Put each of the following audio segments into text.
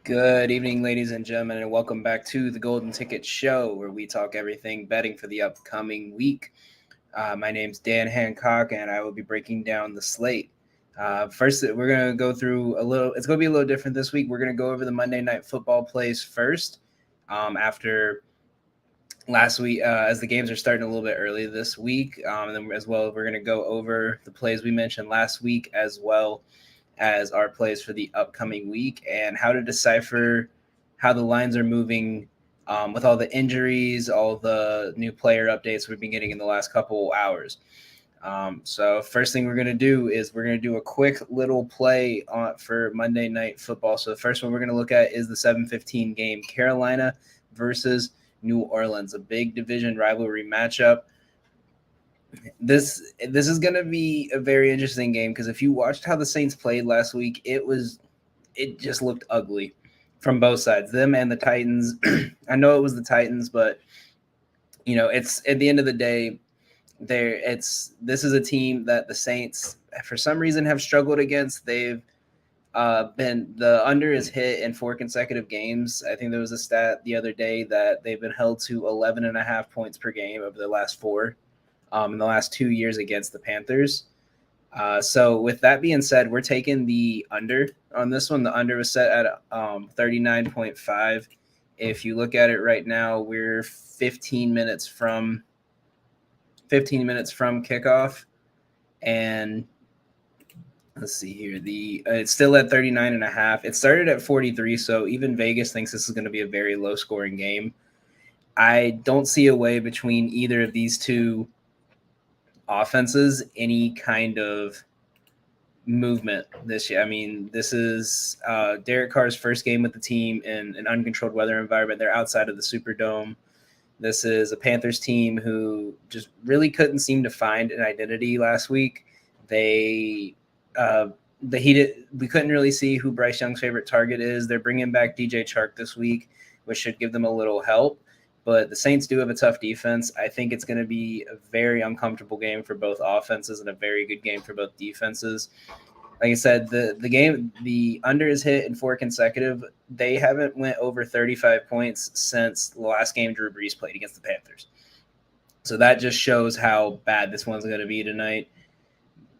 Good evening, ladies and gentlemen, and welcome back to the Golden Ticket Show, where we talk everything betting for the upcoming week. My name's Dan Hancock, and I will be breaking down the slate. First, we're going to go through a little. It's going to be a little different this week. We're going to go over the Monday Night Football plays first. After last week, as the games are starting a little bit early this week, and then as well, we're going to go over the plays we mentioned last week, as well as our plays for the upcoming week, and how to decipher how the lines are moving with all the injuries, all the new player updates we've been getting in the last couple hours. So first thing we're going to do is we're going to do a quick little play for Monday Night Football. So the first one we're going to look at is the 7:15 game, Carolina versus New Orleans, a big division rivalry matchup. This is going to be a very interesting game because if you watched how the Saints played last week, it just looked ugly from both sides, them and the Titans. I know it was the Titans, but it's at the end of the day, this is a team that the Saints for some reason have struggled against. They've been the under is hit in 4 consecutive games. I think there was a stat the other day that they've been held to 11.5 points per game over the last 4. In the last 2 years against the Panthers. So with that being said, we're taking the under on this one. The under was set at 39.5. If you look at it right now, we're 15 minutes from kickoff, and let's see here. It's still at 39.5. It started at 43, so even Vegas thinks this is going to be a very low scoring game. I don't see a way between either of these two offenses any kind of movement this year. I mean, this is Derek Carr's first game with the team in an uncontrolled weather environment. They're outside of the Superdome. This is a Panthers team who just really couldn't seem to find an identity last week. We couldn't really see who Bryce Young's favorite target is. They're bringing back DJ Chark this week, which should give them a little help. But the Saints do have a tough defense. I think it's going to be a very uncomfortable game for both offenses and a very good game for both defenses. Like I said, the under is hit in 4 consecutive. They haven't went over 35 points since the last game Drew Brees played against the Panthers. So that just shows how bad this one's going to be tonight.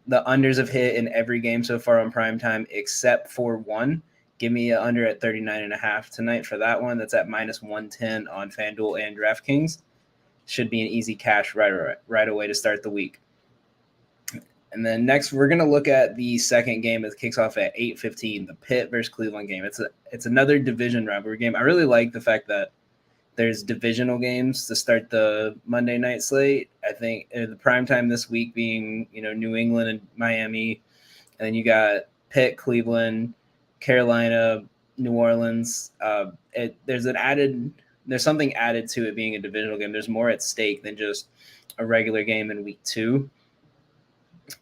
The unders have hit in every game so far on primetime except for one. Give me an under at 39.5 tonight for that one. That's at minus 110 on FanDuel and DraftKings. Should be an easy cash right away to start the week. And then next, we're going to look at the second game that kicks off at 8:15, the Pitt versus Cleveland game. It's another division rivalry game. I really like the fact that there's divisional games to start the Monday night slate. I think the prime time this week being New England and Miami, and then you got Pitt, Cleveland, Carolina, New Orleans. There's something added to it being a divisional game. There's more at stake than just a regular game in week 2.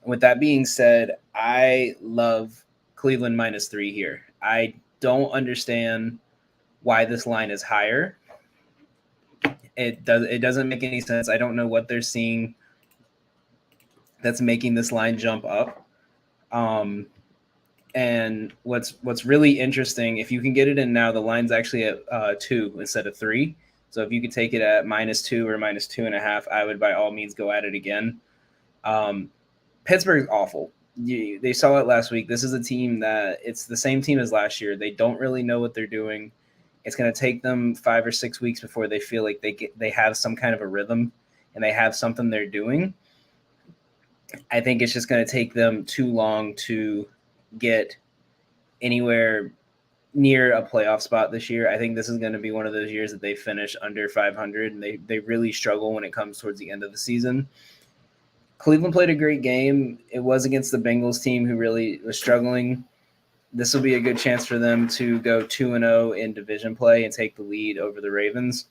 With that being said, I love Cleveland -3 here. I don't understand why this line is higher. It doesn't make any sense. I don't know what they're seeing that's making this line jump up. And what's really interesting, if you can get it in now, the line's actually at 2 instead of 3. So if you could take it at -2 or -2.5, I would by all means go at it again. Pittsburgh's awful. They saw it last week. This is a team that it's the same team as last year. They don't really know what they're doing. It's going to take them 5 or 6 weeks before they feel like they have some kind of a rhythm and they have something they're doing. I think it's just going to take them too long to get anywhere near a playoff spot this year. I think this is going to be one of those years that they finish under 500, and they really struggle when it comes towards the end of the season. Cleveland played a great game. It was against the Bengals team who really was struggling. This will be a good chance for them to go 2-0 in division play and take the lead over the Ravens.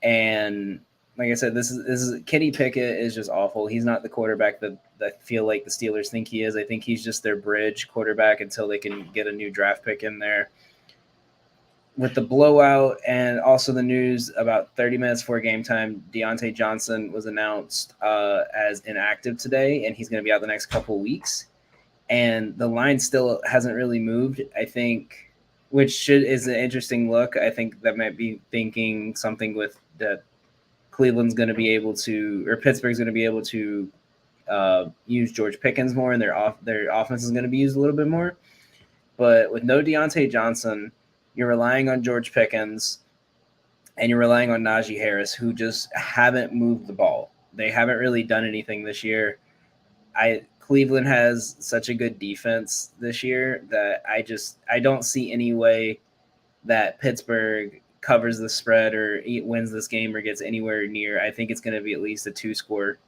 And like I said, this is Kenny Pickett is just awful. He's not the quarterback that I feel like the Steelers think he is. I think he's just their bridge quarterback until they can get a new draft pick in there. With the blowout and also the news about 30 minutes before game time, Deontay Johnson was announced as inactive today, and he's going to be out the next couple of weeks. And the line still hasn't really moved. I think which is an interesting look. I think that might be thinking something with that Cleveland's going to be able to, or Pittsburgh's going to be able to use George Pickens more, and their offense is going to be used a little bit more. But with no Deontay Johnson, you're relying on George Pickens, and you're relying on Najee Harris, who just haven't moved the ball. They haven't really done anything this year. Cleveland has such a good defense this year that I don't see any way that Pittsburgh covers the spread or wins this game or gets anywhere near. I think it's going to be at least a 2-score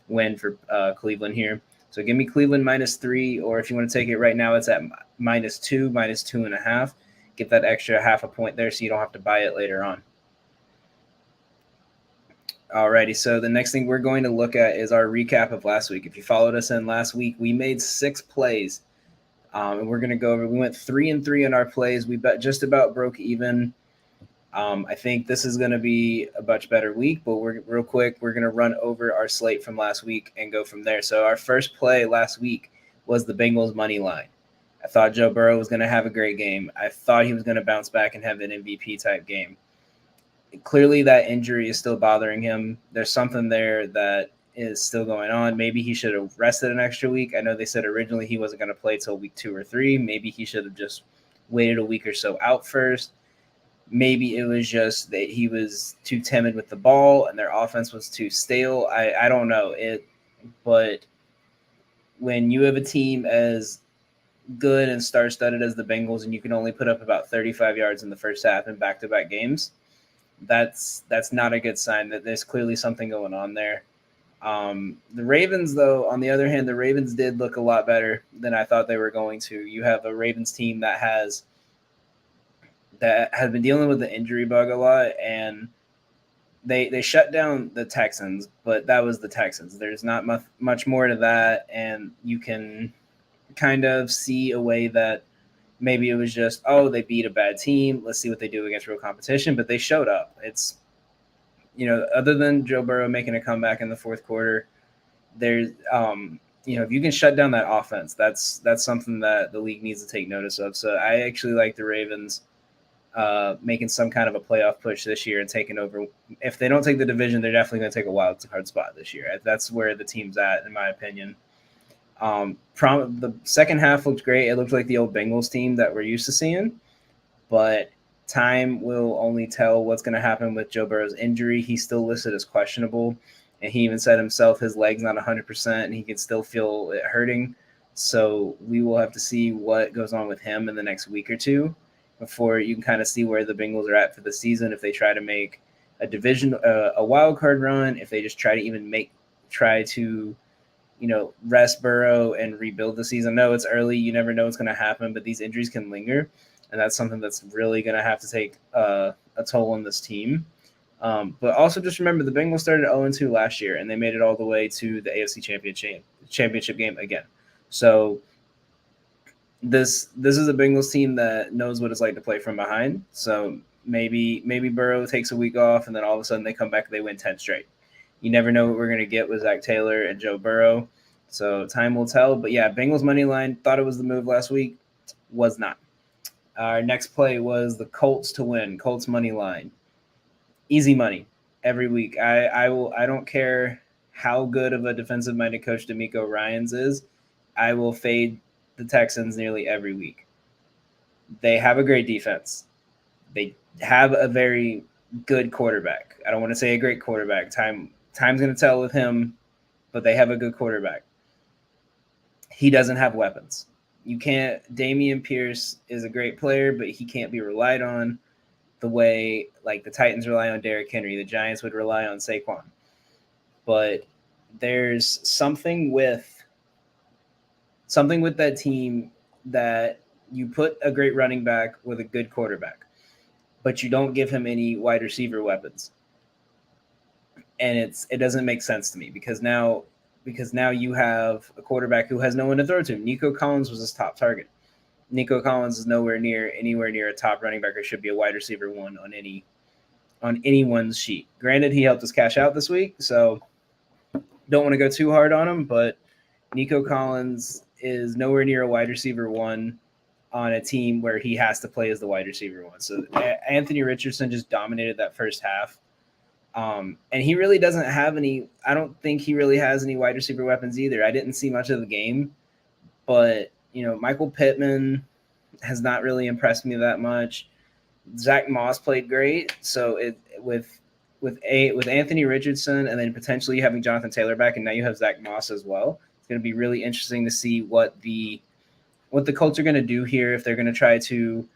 win for Cleveland here. So give me Cleveland -3, or if you want to take it right now, it's at -2, -2.5. Get that extra half a point there so you don't have to buy it later on. Alrighty, so the next thing we're going to look at is our recap of last week. If you followed us in last week, we made 6 plays, and we're going to go over. We went 3-3 in our plays. We just about broke even. I think this is going to be a much better week, but we're going to run over our slate from last week and go from there. So our first play last week was the Bengals money line. I thought Joe Burrow was going to have a great game. I thought he was going to bounce back and have an MVP type game. Clearly that injury is still bothering him. There's something there that is still going on. Maybe he should have rested an extra week. I know they said originally he wasn't going to play till week 2 or 3. Maybe he should have just waited a week or so out first. Maybe it was just that he was too timid with the ball and their offense was too stale. I don't know it, but when you have a team as good and star-studded as the Bengals and you can only put up about 35 yards in the first half in back-to-back games, that's not a good sign. That there's clearly something going on there. The Ravens, though, on the other hand, the Ravens did look a lot better than I thought they were going to. You have a Ravens team that has been dealing with the injury bug a lot, and they shut down the Texans, but that was the Texans. There's not much more to that, and you can kind of see a way that maybe it was just, oh, they beat a bad team. Let's see what they do against real competition. But they showed up. It's, other than Joe Burrow making a comeback in the fourth quarter, there's, if you can shut down that offense, that's something that the league needs to take notice of. So I actually like the Ravens making some kind of a playoff push this year and taking over. If they don't take the division, they're definitely going to take a wild card spot this year. That's where the team's at, in my opinion. The second half looked great. It looked like the old Bengals team that we're used to seeing, but time will only tell what's going to happen with Joe Burrow's injury. He's still listed as questionable, and he even said himself his leg's not 100%, and he can still feel it hurting. So we will have to see what goes on with him in the next week or two before you can kind of see where the Bengals are at for the season. If they try to make a division, a wild card run, if they just try to rest Burrow and rebuild the season. No, it's early. You never know what's going to happen, but these injuries can linger, and that's something that's really going to have to take a toll on this team. But also just remember the Bengals started 0-2 last year, and they made it all the way to the AFC championship game again. So this is a Bengals team that knows what it's like to play from behind. So maybe Burrow takes a week off, and then all of a sudden they come back and they win 10 straight. You never know what we're going to get with Zach Taylor and Joe Burrow. So time will tell. But, yeah, Bengals money line, thought it was the move last week. Was not. Our next play was the Colts to win. Colts money line. Easy money every week. I don't care how good of a defensive-minded coach DeMeco Ryans is. I will fade the Texans nearly every week. They have a great defense. They have a very good quarterback. I don't want to say a great quarterback. Time's going to tell with him, but they have a good quarterback. He doesn't have weapons. Dameon Pierce is a great player, but he can't be relied on the way like the Titans rely on Derrick Henry. The Giants would rely on Saquon. But there's something with that team that you put a great running back with a good quarterback, but you don't give him any wide receiver weapons. And it doesn't make sense to me because now you have a quarterback who has no one to throw to. Nico Collins was his top target. Nico Collins is anywhere near a top running back or should be a wide receiver one on anyone's sheet. Granted, he helped us cash out this week, so don't want to go too hard on him, but Nico Collins is nowhere near a wide receiver one on a team where he has to play as the wide receiver one. So Anthony Richardson just dominated that first half. And he really doesn't have any. I don't think he really has any wide receiver weapons either. I didn't see much of the game, but Michael Pittman has not really impressed me that much. Zach Moss played great, so with Anthony Richardson and then potentially having Jonathan Taylor back, and now you have Zach Moss as well. It's going to be really interesting to see what the Colts are going to do here, if they're going to try to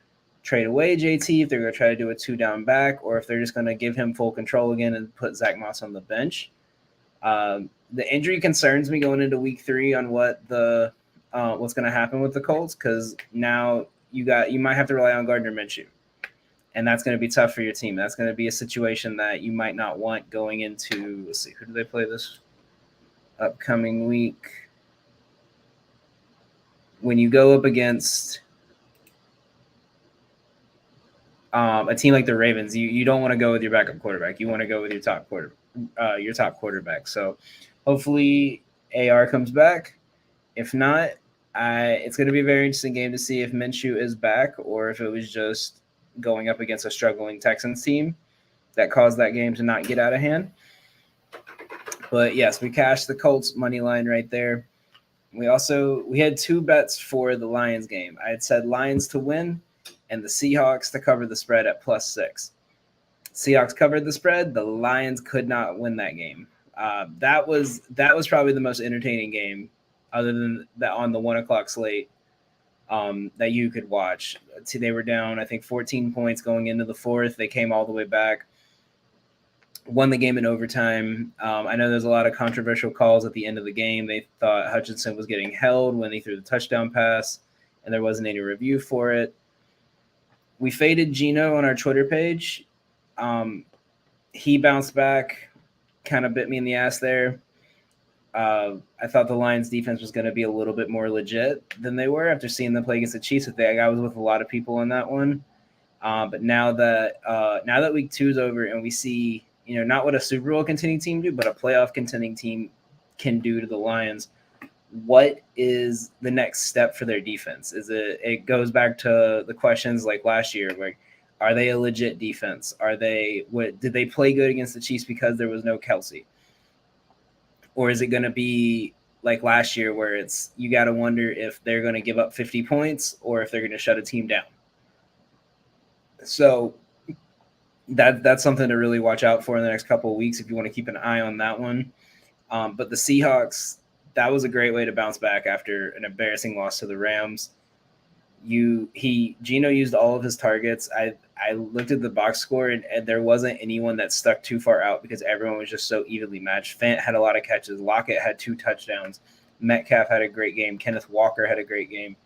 trade away JT, if they're going to try to do a 2-down back, or if they're just going to give him full control again and put Zach Moss on the bench. The injury concerns me going into week 3 on what's going to happen with the Colts, because now you might have to rely on Gardner Minshew, and that's going to be tough for your team. That's going to be a situation that you might not want going into. Let's see, who do they play this upcoming week? When you go up against a team like the Ravens, you don't want to go with your backup quarterback. You want to go with your top quarterback. So hopefully AR comes back. If not, it's going to be a very interesting game to see if Minshew is back or if it was just going up against a struggling Texans team that caused that game to not get out of hand. But yes, we cashed the Colts money line right there. We had 2 bets for the Lions game. I had said Lions to win and the Seahawks to cover the spread at +6. Seahawks covered the spread. The Lions could not win that game. That was probably the most entertaining game, other than that on the 1:00 slate, that you could watch. They were down, I think, 14 points going into the 4th. They came all the way back, won the game in overtime. I know there's a lot of controversial calls at the end of the game. They thought Hutchinson was getting held when he threw the touchdown pass, and there wasn't any review for it. We faded Geno on our Twitter page. He bounced back, kind of bit me in the ass there. I thought the Lions defense was going to be a little bit more legit than they were after seeing them play against the Chiefs. I was with a lot of people on that one. But now that week 2 is over and we see, not what a Super Bowl contending team do, but a playoff contending team can do to the Lions, what is the next step for their defense? It goes back to the questions like last year, where are they a legit defense? Did they play good against the Chiefs because there was no Kelsey? Or is it going to be like last year where you got to wonder if they're going to give up 50 points or if they're going to shut a team down? So that's something to really watch out for in the next couple of weeks if you want to keep an eye on that one. But the Seahawks, that was a great way to bounce back after an embarrassing loss to the Rams. Geno used all of his targets. I looked at the box score and there wasn't anyone that stuck too far out because everyone was just so evenly matched. Fant had a lot of catches. Lockett had 2 touchdowns. Metcalf had a great game. Kenneth Walker had a great game.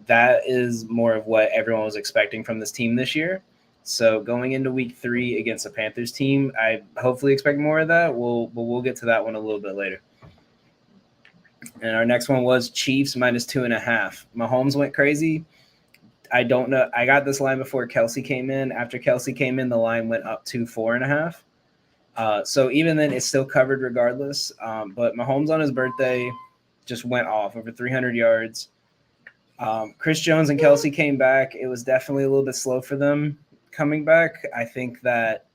That is more of what everyone was expecting from this team this year. So going into week 3 against the Panthers team, I hopefully expect more of that. We'll get to that one a little bit later. And our next one was Chiefs -2.5. Mahomes went crazy. I don't know. I got this line before Kelsey came in. After Kelsey came in, the line went up to 4.5. So even then, it's still covered regardless. But Mahomes on his birthday just went off over 300 yards. Chris Jones and Kelsey came back. It was definitely a little bit slow for them coming back. I think that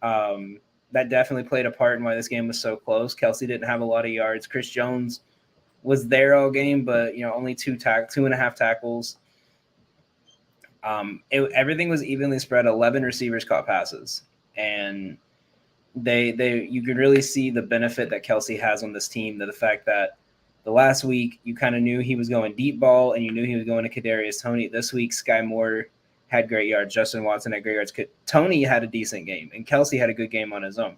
that definitely played a part in why this game was so close. Kelsey didn't have a lot of yards. Chris Jones was there all game, but only 2.5 tackles. Everything was evenly spread. 11 receivers caught passes, and you could really see the benefit that Kelsey has on this team. The fact that the last week you kind of knew he was going deep ball, and you knew he was going to Kadarius Toney. This week, Sky Moore had great yards. Justin Watson had great yards. Toney had a decent game, and Kelsey had a good game on his own.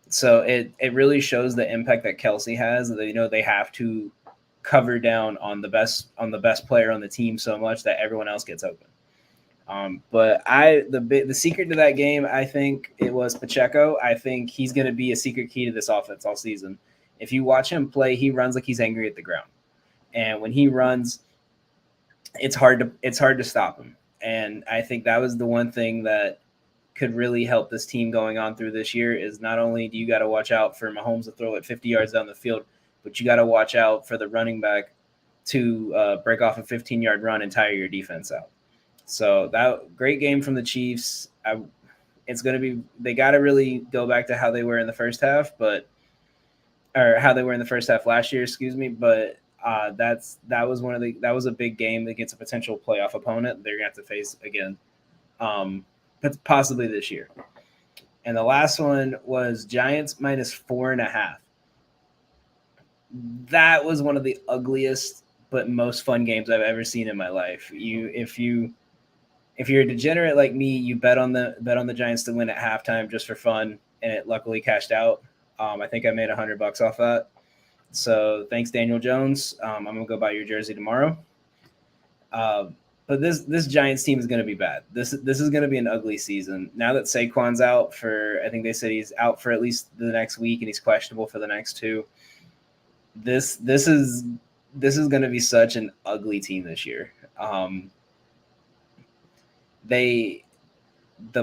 So it really shows the impact that Kelsey has. They have to cover down on the best player on the team so much that everyone else gets open. But the secret to that game, I think it was Pacheco. I think he's going to be a secret key to this offense all season. If you watch him play, he runs like he's angry at the ground, and when he runs, it's hard to stop him. And I think that was the one thing that could really help this team going on through this year is not only do you got to watch out for Mahomes to throw it 50 yards down the field, but you got to watch out for the running back to break off a 15-yard run and tire your defense out. So that great game from the Chiefs. It's going to be, they got to really go back to how they were in the first half, or how they were in the first half last year, excuse me. But that was a big game against a potential playoff opponent they're going to have to face again, but possibly this year. And the last one was Giants minus 4.5. That was one of the ugliest but most fun games I've ever seen in my life. If you're a degenerate like me, you bet on the Giants to win at halftime just for fun, and it luckily cashed out. I think I made $100 off that. So thanks, Daniel Jones. I'm gonna go buy your jersey tomorrow. But this Giants team is gonna be bad. This is gonna be an ugly season. Now that Saquon's out I think they said he's out for at least the next week, and he's questionable for the next 2. This is gonna be such an ugly team this year. The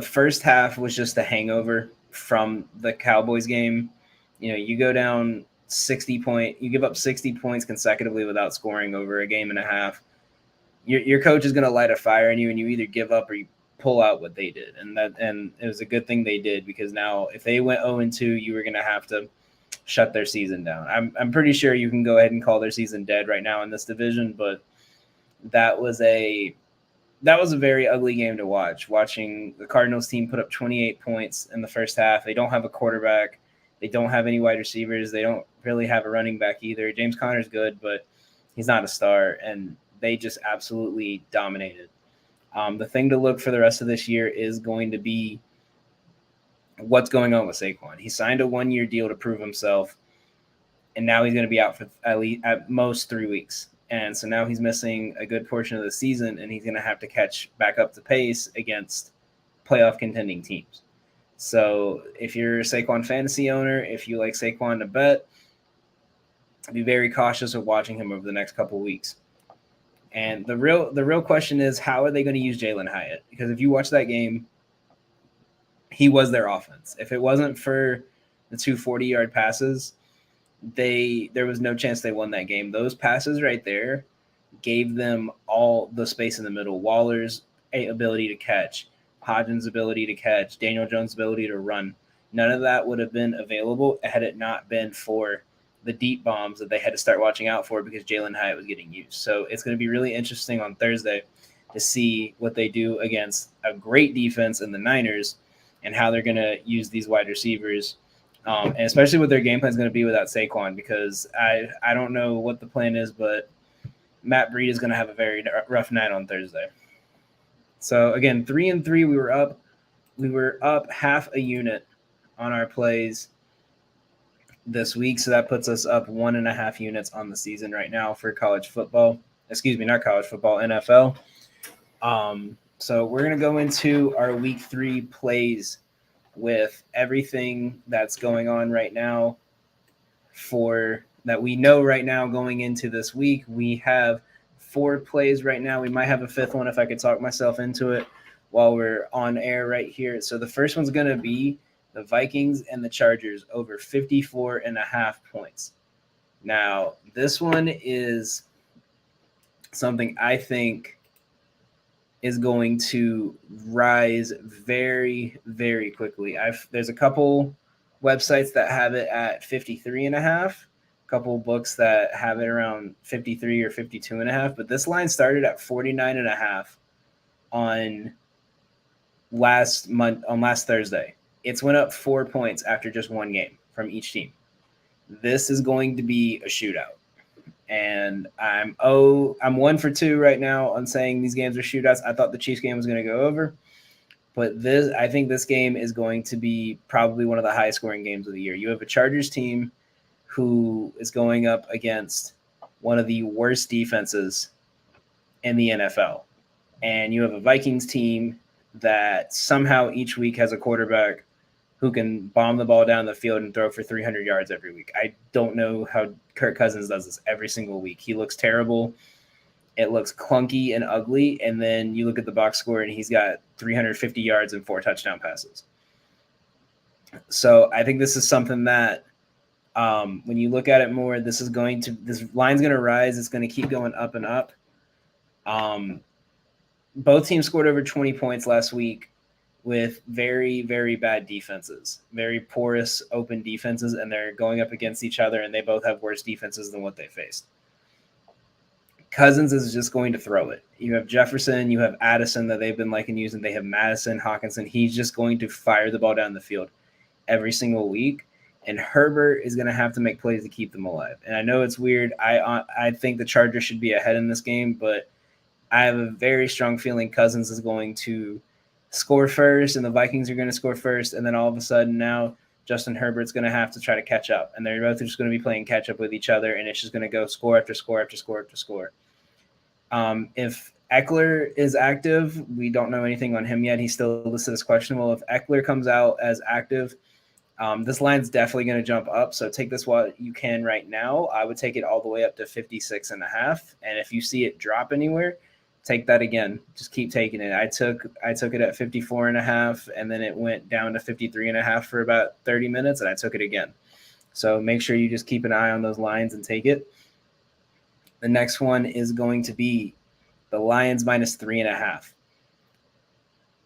first half was just a hangover from the Cowboys game. You go down 60 points, you give up 60 points consecutively without scoring over a game and a half. Your coach is going to light a fire in you, and you either give up or you pull out what they did. And it was a good thing they did, because now if they went 0-2, you were going to have to shut their season down. I'm pretty sure you can go ahead and call their season dead right now in this division, but that was a very ugly game to watch. Watching the Cardinals team put up 28 points in the first half. They don't have a quarterback. They don't have any wide receivers. They don't really have a running back either. James Conner's good, but he's not a star, and they just absolutely dominated. The thing to look for the rest of this year is going to be what's going on with Saquon. He signed a 1-year deal to prove himself, and now he's going to be out for at most 3 weeks. And so now he's missing a good portion of the season, and he's going to have to catch back up to pace against playoff contending teams. So if you're a Saquon fantasy owner, if you like Saquon to bet, be very cautious of watching him over the next couple weeks. And the real question is, how are they going to use Jalen Hyatt? Because if you watch that game, he was their offense. If it wasn't for the 2 40-yard passes, there was no chance they won that game. Those passes right there gave them all the space in the middle. Waller's ability to catch, Hodgins' ability to catch, Daniel Jones' ability to run. None of that would have been available had it not been for the deep bombs that they had to start watching out for, because Jalen Hyatt was getting used. So it's going to be really interesting on Thursday to see what they do against a great defense in the Niners, and how they're going to use these wide receivers, and especially what their game plan is going to be without Saquon, because I don't know what the plan is, but Matt Breida is going to have a very rough night on Thursday. So again, 3-3, we were up half a unit on our plays this week, so that puts us up 1.5 units on the season right now for college football. Excuse me, not college football, NFL. So we're going to go into our week 3 plays with everything that's going on right now that we know right now going into this week. We have 4 plays right now. We might have a 5th one if I could talk myself into it while we're on air right here. So the first one's going to be the Vikings and the Chargers over 54.5 points. Now, this one is something I think is going to rise very, very quickly. There's a couple websites that have it at 53.5, a couple books that have it around 53 or 52.5, but this line started at 49.5 on last Thursday. It's went up 4 points after just one game from each team. This is going to be a shootout. And I'm 1 for 2 right now on saying these games are shootouts. I thought the Chiefs game was going to go over, but I think this game is going to be probably one of the highest scoring games of the year. You have a Chargers team who is going up against one of the worst defenses in the NFL, and you have a Vikings team that somehow each week has a quarterback who can bomb the ball down the field and throw for 300 yards every week. I don't know how Kirk Cousins does this every single week. He looks terrible. It looks clunky and ugly. And then you look at the box score and he's got 350 yards and 4 touchdown passes. So I think this is something that When you look at it more, this line's going to rise. It's going to keep going up and up. Both teams scored over 20 points last week with very, very bad defenses, very porous open defenses, and they're going up against each other, and they both have worse defenses than what they faced. Cousins is just going to throw it. You have Jefferson, you have Addison that they've been liking using. They have Madison, Hawkinson. He's just going to fire the ball down the field every single week. And Herbert is going to have to make plays to keep them alive. And I know it's weird. I think the Chargers should be ahead in this game, but I have a very strong feeling Cousins is going to score first, and the Vikings are going to score first. And then all of a sudden now Justin Herbert's going to have to try to catch up. And they're both just going to be playing catch up with each other, and it's just going to go score after score after score after score. If Eckler is active, we don't know anything on him yet. He's still listed as questionable. If Eckler comes out as active, this line's definitely going to jump up. So take this what you can right now. I would take it all the way up to 56.5. And if you see it drop anywhere, take that again. Just keep taking it. I took it at 54.5, and then it went down to 53.5 for about 30 minutes, and I took it again. So make sure you just keep an eye on those lines and take it. The next one is going to be the Lions minus 3.5.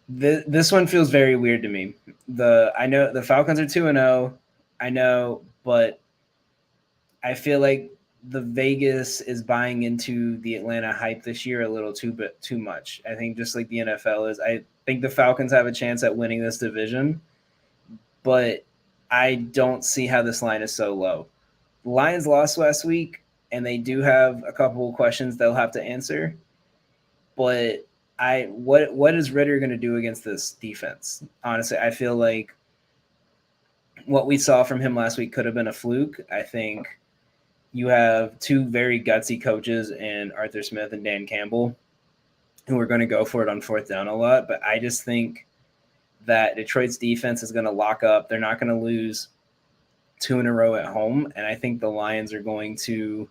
This one feels very weird to me. I know the Falcons are 2-0. I know, but I feel like the Vegas is buying into the Atlanta hype this year a little too much. I think just like the NFL is. I think the Falcons have a chance at winning this division, but I don't see how this line is so low. The Lions lost last week, and they do have a couple of questions they'll have to answer. But what is Ritter going to do against this defense? Honestly, I feel like what we saw from him last week could have been a fluke. I think you have two very gutsy coaches in Arthur Smith and Dan Campbell who are going to go for it on fourth down a lot. But I just think that Detroit's defense is going to lock up. They're not going to lose 2 in a row at home. And I think the Lions are going to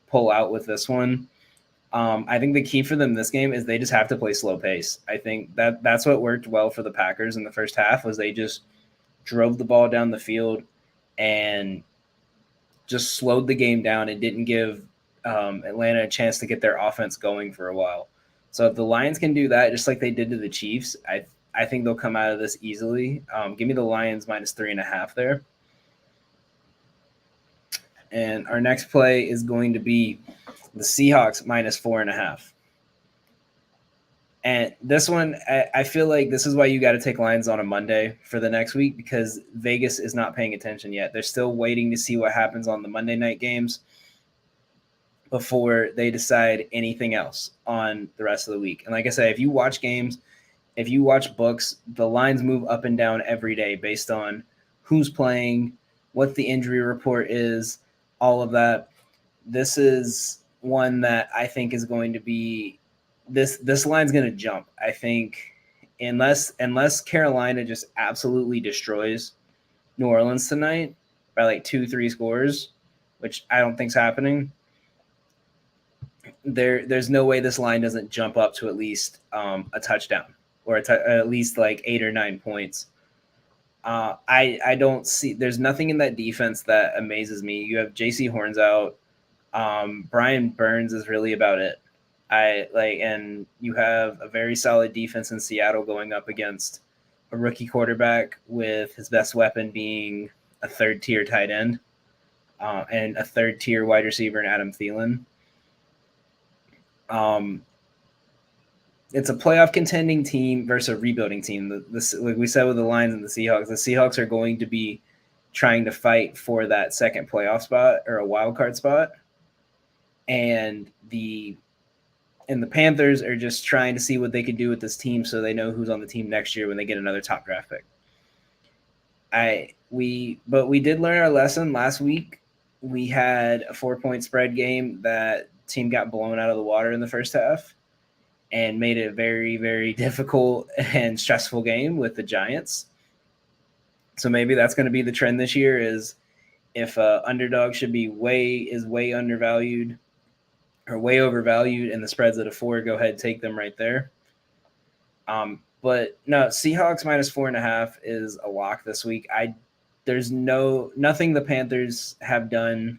pull out with this one. I think the key for them this game is they just have to play slow pace. I think that's what worked well for the Packers in the first half was they just drove the ball down the field and just slowed the game down and didn't give Atlanta a chance to get their offense going for a while. So if the Lions can do that, just like they did to the Chiefs, I think they'll come out of this easily. Give me the Lions minus 3.5 there. And our next play is going to be the Seahawks minus 4.5. And this one, I feel like this is why you got to take Lions on a Monday for the next week because Vegas is not paying attention yet. They're still waiting to see what happens on the Monday night games before they decide anything else on the rest of the week. And like I said, if you watch games, if you watch books, the lines move up and down every day based on who's playing, what the injury report is, all of that. This is one that I think is going to be this line's going to jump. I think unless Carolina just absolutely destroys New Orleans tonight by like 2-3 scores, which I don't think's happening. There's no way this line doesn't jump up to at least a touchdown or at least like 8 or 9 points. I don't see. There's nothing in that defense that amazes me. You have J.C. Horns out. Brian Burns is really about it. And you have a very solid defense in Seattle going up against a rookie quarterback with his best weapon being a third-tier tight end and a third-tier wide receiver in Adam Thielen. It's a playoff contending team versus a rebuilding team. Like we said with the Lions and the Seahawks are going to be trying to fight for that second playoff spot or a wild card spot. And the Panthers are just trying to see what they could do with this team so they know who's on the team next year when they get another top draft pick. But we did learn our lesson last week. We had a 4-point spread game that team got blown out of the water in the first half and made it a very, very difficult and stressful game with the Giants. So maybe that's going to be the trend this year is if underdog should be way undervalued or way overvalued and the spread's at a 4, go ahead, take them right there. But no, Seahawks minus 4.5 is a lock this week. there's nothing the Panthers have done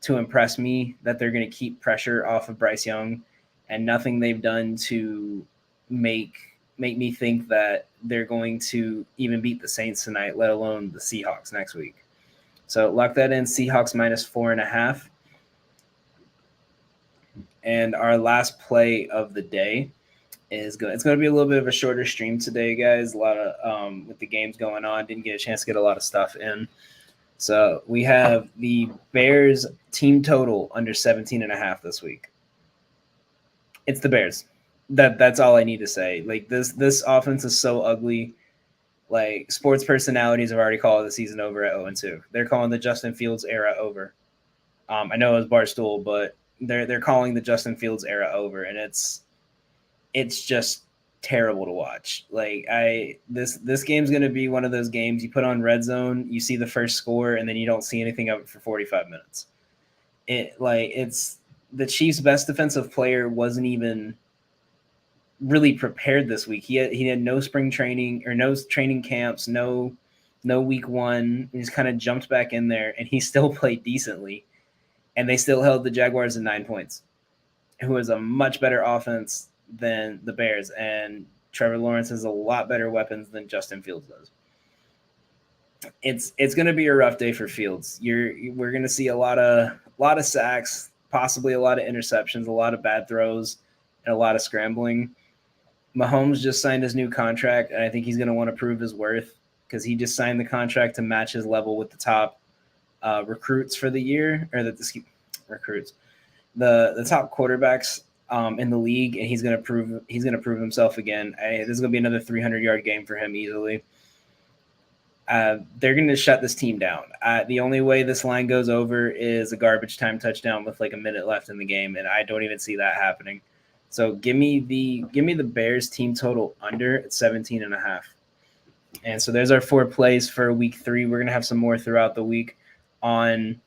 to impress me that they're going to keep pressure off of Bryce Young, and nothing they've done to make me think that they're going to even beat the Saints tonight, let alone the Seahawks next week. So lock that in, Seahawks -4.5. And our last play of the day is going. It's going to be a little bit of a shorter stream today, guys. A lot of with the games going on, didn't get a chance to get a lot of stuff in. So we have the Bears team total under 17.5 this week. It's the Bears. That's all I need to say. Like this offense is so ugly. Like sports personalities have already called the season over at 0-2. They're calling the Justin Fields era over. I know it was Barstool, but they're calling the Justin Fields era over, and it's just terrible to watch. Like this game's going to be one of those games you put on Red Zone, you see the first score, and then you don't see anything of it for 45 minutes. It's the Chiefs' best defensive player wasn't even really prepared this week. He had no spring training or no training camps, no week one. He just kind of jumped back in there, and he still played decently. And they still held the Jaguars in 9 points, who is a much better offense than the Bears. And Trevor Lawrence has a lot better weapons than Justin Fields does. It's going to be a rough day for Fields. We're going to see a lot of sacks, possibly a lot of interceptions, a lot of bad throws, and a lot of scrambling. Mahomes just signed his new contract, and I think he's going to want to prove his worth because he just signed the contract to match his level with the top recruits for the year, or the top quarterbacks in the league, and he's going to prove himself again. This is going to be another 300-yard game for him easily. They're going to shut this team down. The only way this line goes over is a garbage time touchdown with like a minute left in the game, and I don't even see that happening. So give me the Bears team total under at 17.5. And so there's our 4 plays for week 3. We're going to have some more throughout the week on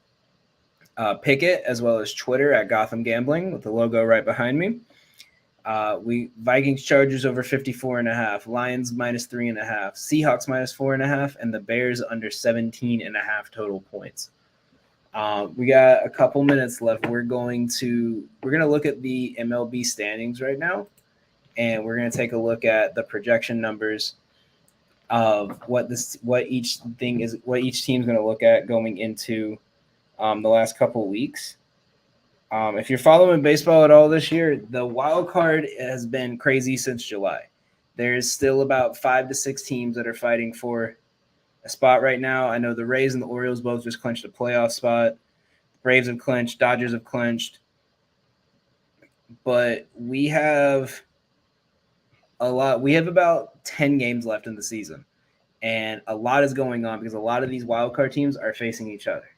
Pickett as well as Twitter at Gotham Gambling with the logo right behind me. Vikings Chargers over 54.5, Lions -3.5, Seahawks -4.5, and the Bears under 17.5 total points. We got a couple minutes left. We're going to look at the MLB standings right now, and we're going to take a look at the projection numbers of what each team's going to look at going into the last couple of weeks. If you're following baseball at all this year, the wild card has been crazy since July. There's still about 5 to 6 teams that are fighting for a spot right now. I know the Rays and the Orioles both just clinched a playoff spot. The Braves have clinched. Dodgers have clinched. But we have a lot. We have about 10 games left in the season. And a lot is going on because a lot of these wildcard teams are facing each other.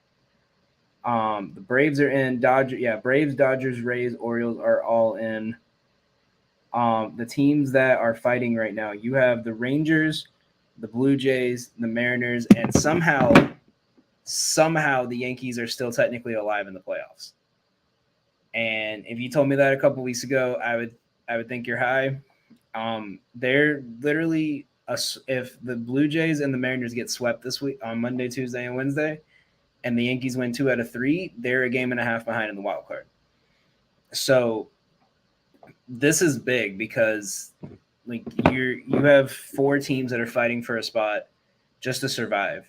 The Braves are in. Braves, Dodgers, Rays, Orioles are all in. The teams that are fighting right now, you have the Rangers, the Blue Jays, the Mariners, and somehow the Yankees are still technically alive in the playoffs. And if you told me that a couple weeks ago, I would think you're high. They're literally if the Blue Jays and the Mariners get swept this week on Monday, Tuesday, and Wednesday, and the Yankees win 2 out of 3, they're a game and a half behind in the wild card. So this is big because like you have 4 teams that are fighting for a spot just to survive.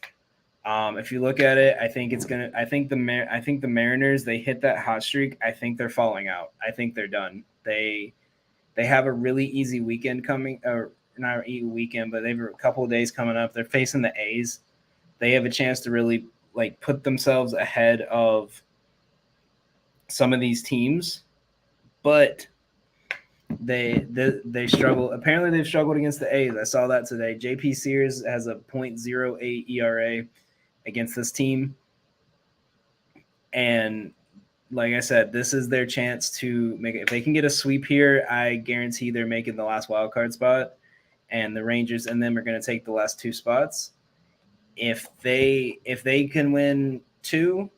If you look at it, I think the Mariners, they hit that hot streak. I think they're falling out. I think they're done. They have a really easy weekend coming, or not a weekend, but they have a couple of days coming up. They're facing the A's. They have a chance to really like put themselves ahead of some of these teams, but they struggle. Apparently they've struggled against the A's. I saw that today. JP Sears has a .08 ERA against this team. And like I said, this is their chance to make it. If they can get a sweep here, I guarantee they're making the last wild card spot, and the Rangers and them are going to take the last 2 spots. If they can win 2,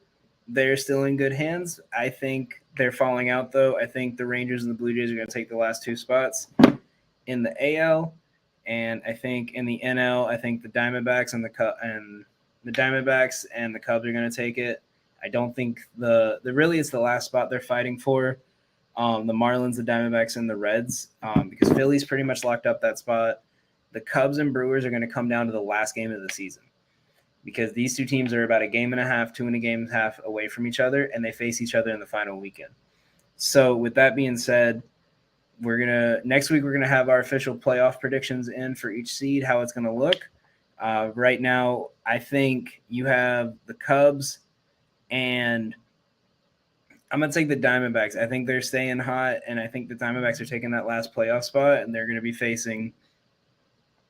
they're still in good hands. I think they're falling out, though. I think the Rangers and the Blue Jays are going to take the last 2 spots in the AL, and I think in the NL, I think the Diamondbacks and the Diamondbacks and the Cubs are going to take it. I don't think the really it's the last spot they're fighting for. The Marlins, the Diamondbacks, and the Reds, because Philly's pretty much locked up that spot. The Cubs and Brewers are going to come down to the last game of the season because these two teams are about a game and a half, 2 and a half away from each other, and they face each other in the final weekend. So with that being said, next week we're gonna have our official playoff predictions in for each seed, how it's gonna look. Right now, I think you have the Cubs, and I'm gonna take the Diamondbacks. I think they're staying hot, and I think the Diamondbacks are taking that last playoff spot, and they're gonna be facing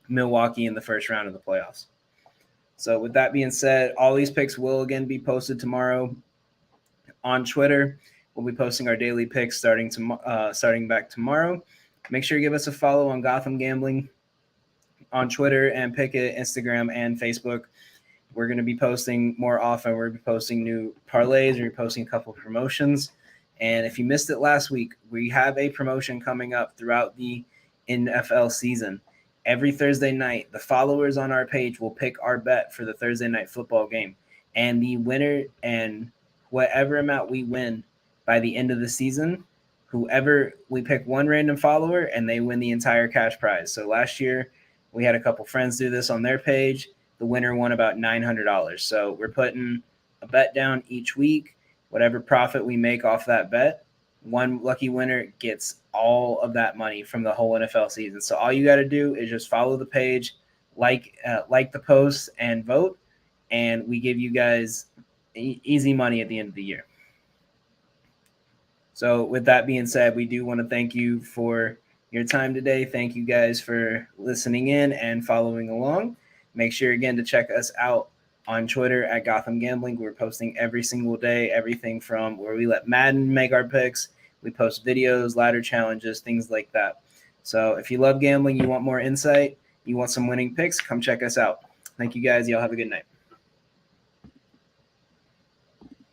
Milwaukee in the first round of the playoffs. So with that being said, all these picks will again be posted tomorrow on Twitter. We'll be posting our daily picks starting back tomorrow. Make sure you give us a follow on Gotham Gambling on Twitter and Pickett, Instagram, and Facebook. We're going to be posting more often. We're going to be posting new parlays. We're going to be posting a couple of promotions. And if you missed it last week, we have a promotion coming up throughout the NFL season. Every Thursday night, the followers on our page will pick our bet for the Thursday night football game. And the winner and whatever amount we win by the end of the season, whoever we pick one random follower and they win the entire cash prize. So last year we had a couple friends do this on their page. The winner won about $900. So we're putting a bet down each week. Whatever profit we make off that bet, one lucky winner gets all of that money from the whole NFL season. So all you got to do is just follow the page, like the post, and vote, and we give you guys easy money at the end of the year. So with that being said, we do want to thank you for your time today. Thank you guys for listening in and following along. Make sure again to check us out on Twitter at Gotham Gambling. We're posting every single day, everything from where we let Madden make our picks. We post videos, ladder challenges, things like that. So if you love gambling, you want more insight, you want some winning picks, come check us out. Thank you guys. Y'all have a good night.